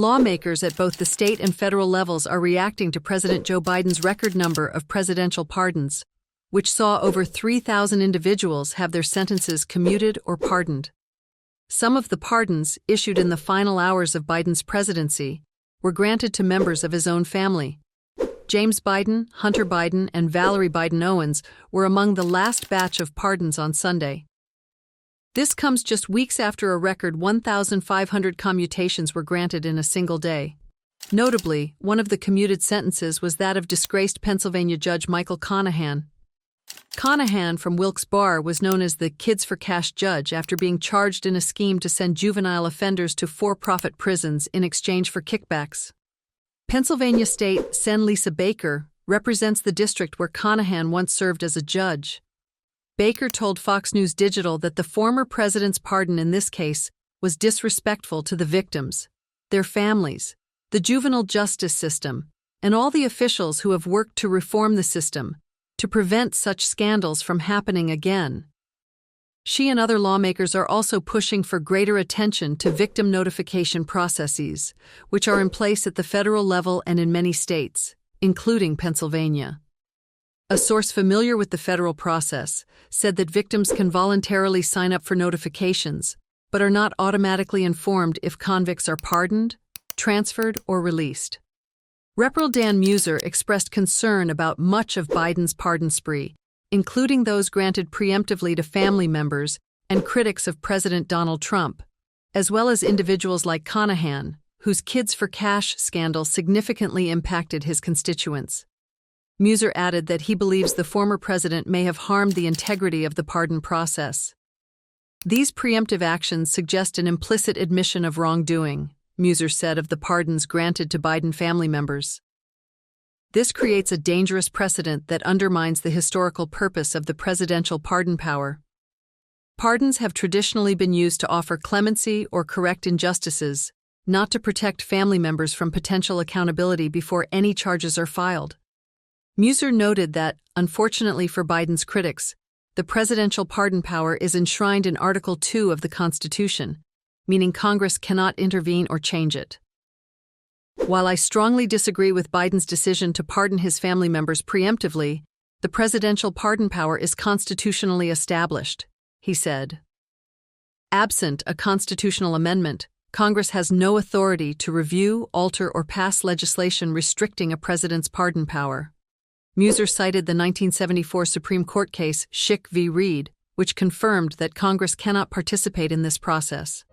Lawmakers at both the state and federal levels are reacting to President Joe Biden's record number of presidential pardons, which saw over 3,000 individuals have their sentences commuted or pardoned. Some of the pardons, issued in the final hours of Biden's presidency, were granted to members of his own family. James Biden, Hunter Biden, and Valerie Biden-Owens were among the last batch of pardons on Sunday. This comes just weeks after a record 1,500 commutations were granted in a single day. Notably, one of the commuted sentences was that of disgraced Pennsylvania Judge Michael Conahan. Conahan from Wilkes-Barre was known as the Kids for Cash judge after being charged in a scheme to send juvenile offenders to for-profit prisons in exchange for kickbacks. Pennsylvania State Sen. Lisa Baker represents the district where Conahan once served as a judge. Baker told Fox News Digital that the former president's pardon in this case was disrespectful to the victims, their families, the juvenile justice system, and all the officials who have worked to reform the system to prevent such scandals from happening again. She and other lawmakers are also pushing for greater attention to victim notification processes, which are in place at the federal level and in many states, including Pennsylvania. A source familiar with the federal process said that victims can voluntarily sign up for notifications, but are not automatically informed if convicts are pardoned, transferred, or released. Rep. Dan Muser expressed concern about much of Biden's pardon spree, including those granted preemptively to family members and critics of President Donald Trump, as well as individuals like Conahan, whose Kids for Cash scandal significantly impacted his constituents. Muser added that he believes the former president may have harmed the integrity of the pardon process. These preemptive actions suggest an implicit admission of wrongdoing, Muser said of the pardons granted to Biden family members. This creates a dangerous precedent that undermines the historical purpose of the presidential pardon power. Pardons have traditionally been used to offer clemency or correct injustices, not to protect family members from potential accountability before any charges are filed. Muser noted that, unfortunately for Biden's critics, the presidential pardon power is enshrined in Article 2 of the Constitution, meaning Congress cannot intervene or change it. While I strongly disagree with Biden's decision to pardon his family members preemptively, the presidential pardon power is constitutionally established, he said. Absent a constitutional amendment, Congress has no authority to review, alter, or pass legislation restricting a president's pardon power. Muser cited the 1974 Supreme Court case Schick v. Reed, which confirmed that Congress cannot participate in this process.